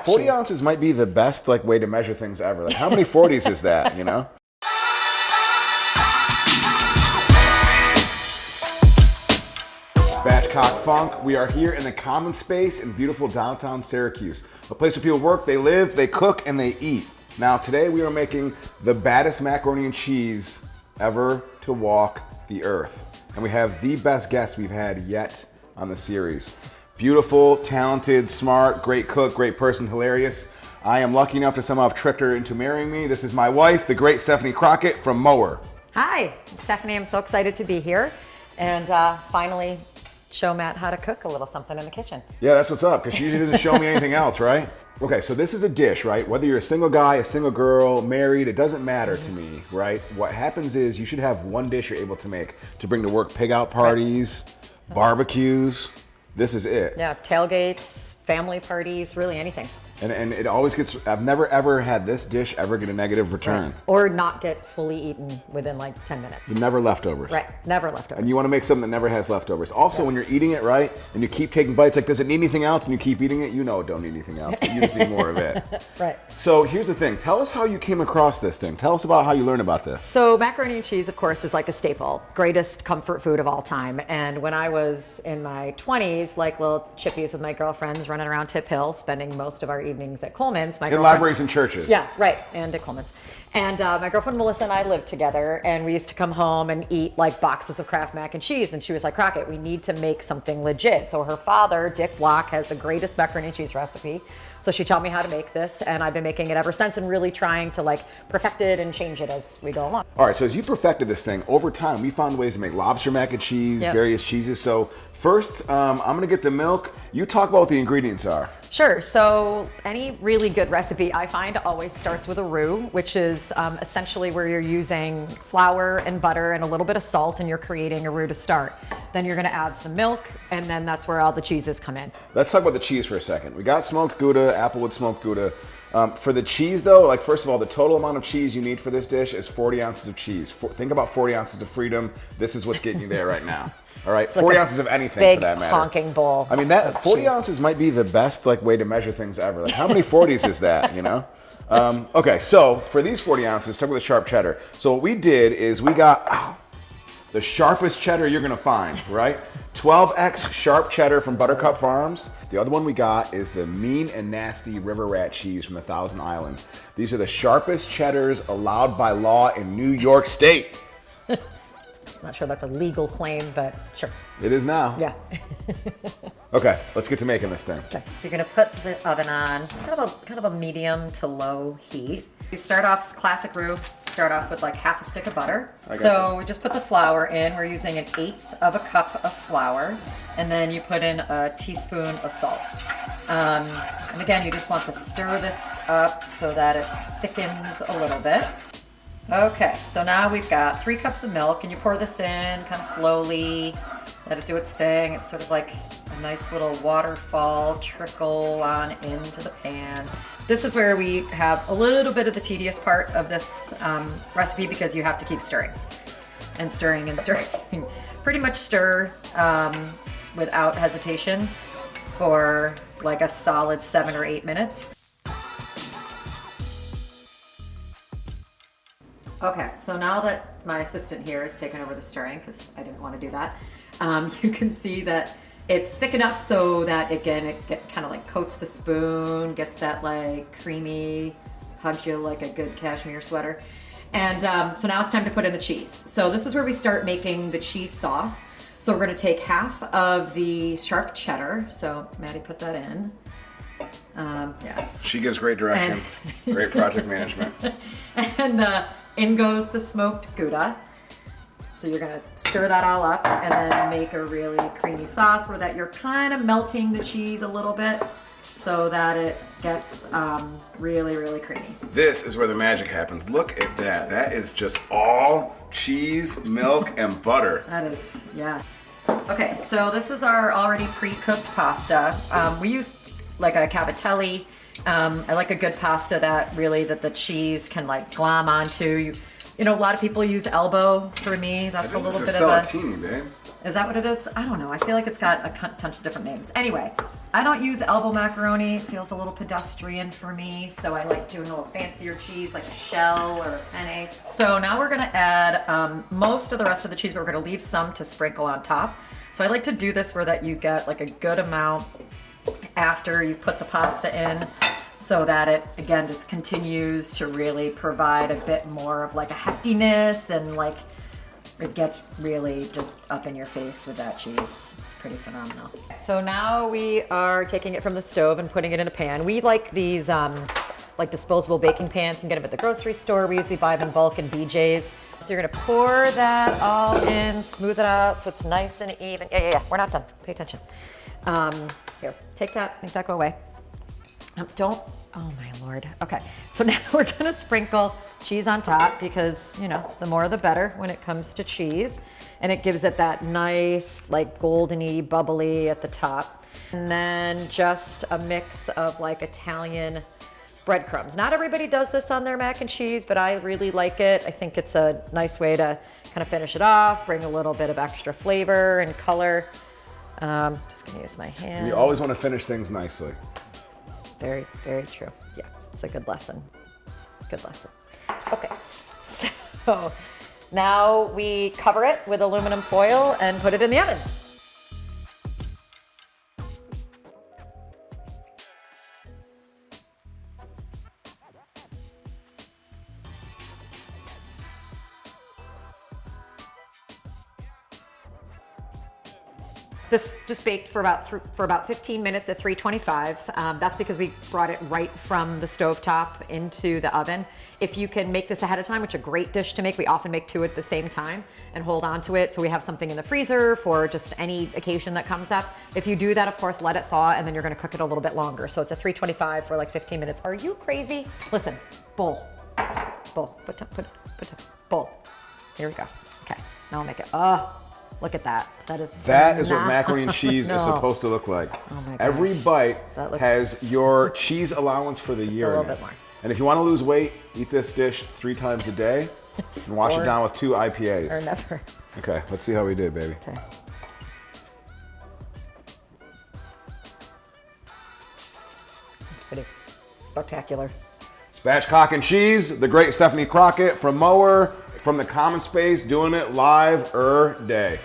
40 ounces might be the best like way to measure things ever. Like how many 40s is that, you know? Spatchcock Funk. We are here in the common space in beautiful downtown Syracuse. A place where people work, they live, they cook, and they eat. Now today we are making the baddest macaroni and cheese ever to walk the earth. And we have the best guest we've had yet on the series. Beautiful, talented, smart, great cook, great person, hilarious. I am lucky enough to somehow have tricked her into marrying me. This is my wife, the great Stephanie Crockett from Mower. Hi, Stephanie. I'm so excited to be here and finally show Matt how to cook a little something in the kitchen. Yeah, that's what's up, because she usually doesn't show me anything else, right? Okay, so this is a dish, right? Whether you're a single guy, a single girl, married, it doesn't matter to me, right? What happens is you should have one dish you're able to make to bring to work pig out parties, barbecues. This is it. Yeah, tailgates, family parties, really anything. And it always gets, I've never ever had this dish ever get a negative return. Right. Or not get fully eaten within like 10 minutes. Never leftovers. Right, never leftovers. And you want to make something that never has leftovers. Also, when you're eating it, right, and you keep taking bites, like, does it need anything else? And you keep eating it, you know it don't need anything else, but you just need more of it. Right. So here's the thing. Tell us how you came across this thing. Tell us about how you learned about this. So macaroni and cheese, of course, is like a staple. Greatest comfort food of all time. And when I was in my 20s, like little chippies with my girlfriends running around Tip Hill, spending most of our evenings at Coleman's. In libraries and churches. Yeah, right, and at Coleman's. And my girlfriend Melissa and I lived together, and we used to come home and eat like boxes of Kraft mac and cheese. And she was like, Crockett, we need to make something legit. So her father, Dick Block, has the greatest macaroni and cheese recipe. So she taught me how to make this, and I've been making it ever since and really trying to like perfect it and change it as we go along. All right, so as you perfected this thing, over time, we found ways to make lobster mac and cheese, various cheeses. So first, I'm gonna get the milk. You talk about what the ingredients are. Sure, so any really good recipe I find always starts with a roux, which is essentially where you're using flour and butter and a little bit of salt and you're creating a roux to start. Then you're gonna add some milk and then that's where all the cheeses come in. Let's talk about the cheese for a second. We got smoked Gouda, Applewood smoked Gouda. For the cheese though, like first of all, the total amount of cheese you need for this dish is 40 ounces of cheese. Think about 40 ounces of freedom. This is what's getting you there right now. All right, 40 ounces of anything for that matter. Big honking bowl. I mean, that 40 ounces might be the best like way to measure things ever. Like how many 40s is that, you know? Okay, so for these 40 ounces, talk about the sharp cheddar. So what we did is we got the sharpest cheddar you're gonna find, right? 12X sharp cheddar from Buttercup Farms. The other one we got is the mean and nasty river rat cheese from the Thousand Islands. These are the sharpest cheddars allowed by law in New York State. Not sure that's a legal claim, but sure. It is now. Yeah. Okay, let's get to making this thing. Okay, so you're gonna put the oven on kind of a medium to low heat. You start off classic roux. Start off with like half a stick of butter. So we just put the flour in. We're using 1/8 of a cup of flour, and then you put in a teaspoon of salt. And again, you just want to stir this up so that it thickens a little bit. Okay, so now we've got 3 cups of milk, and you pour this in kind of slowly, let it do its thing. It's sort of like a nice little waterfall trickle on into the pan. This is where we have a little bit of the tedious part of this recipe because you have to keep stirring and stirring and stirring. Pretty much stir without hesitation for like a solid 7 or 8 minutes. Okay, so now that my assistant here has taken over the stirring, because I didn't want to do that, you can see that it's thick enough so that again, it kind of like coats the spoon, gets that like creamy, hugs you like a good cashmere sweater. And so now it's time to put in the cheese. So this is where we start making the cheese sauce. So we're gonna take half of the sharp cheddar. So Maddie, put that in. Yeah. She gives great direction, great project management. And in goes the smoked Gouda. So you're gonna stir that all up and then make a really creamy sauce where that you're kind of melting the cheese a little bit so that it gets really, really creamy. This is where the magic happens. Look at that. That is just all cheese, milk, and butter. That is, yeah. Okay, so this is our already pre-cooked pasta. We used like a cavatelli. I like a good pasta that the cheese can like glom onto. You know, a lot of people use elbow. For me, that's a little bit of a... Salatini, babe. Is that what it is? I don't know. I feel like it's got a bunch of different names. Anyway, I don't use elbow macaroni. It feels a little pedestrian for me, so I like doing a little fancier cheese like a shell or a penne. So now we're gonna add most of the rest of the cheese, but we're gonna leave some to sprinkle on top. So I like to do this where that you get like a good amount after you put the pasta in, so that it, again, just continues to really provide a bit more of like a heftiness, and like it gets really just up in your face with that cheese. It's pretty phenomenal. So now we are taking it from the stove and putting it in a pan. We like these like disposable baking pans. You can get them at the grocery store. We usually buy them in bulk in BJ's. So you're gonna pour that all in, smooth it out so it's nice and even. Yeah, we're not done. Pay attention. Here, take that, make that go away. Oh my Lord. Okay, so now we're gonna sprinkle cheese on top because, you know, the more the better when it comes to cheese. And it gives it that nice, like goldeny, bubbly at the top. And then just a mix of like Italian breadcrumbs. Not everybody does this on their mac and cheese, but I really like it. I think it's a nice way to kind of finish it off, bring a little bit of extra flavor and color. Just gonna use my hand. You always want to finish things nicely. Very, very true. Yeah, it's a good lesson. Good lesson. Okay, so now we cover it with aluminum foil and put it in the oven. This just baked for about 15 minutes at 325. That's because we brought it right from the stovetop into the oven. If you can make this ahead of time, which is a great dish to make, we often make two at the same time and hold on to it so we have something in the freezer for just any occasion that comes up. If you do that, of course, let it thaw, and then you're gonna cook it a little bit longer. So it's a 325 for like 15 minutes. Are you crazy? Listen, bowl, put bowl. Here we go. Okay, now I'll make it. Oh. Look at that. That is what macaroni and cheese is supposed to look like. Oh my gosh. Every bite has your cheese allowance for the year. A little in it. bit more. And if you want to lose weight, eat this dish 3 times a day and wash it down with 2 IPAs. Or never. Okay, let's see how we did, baby. Okay. It's pretty spectacular. Spatchcock and cheese, the great Stephanie Crockett from Mower, from the Common Space, doing it live day.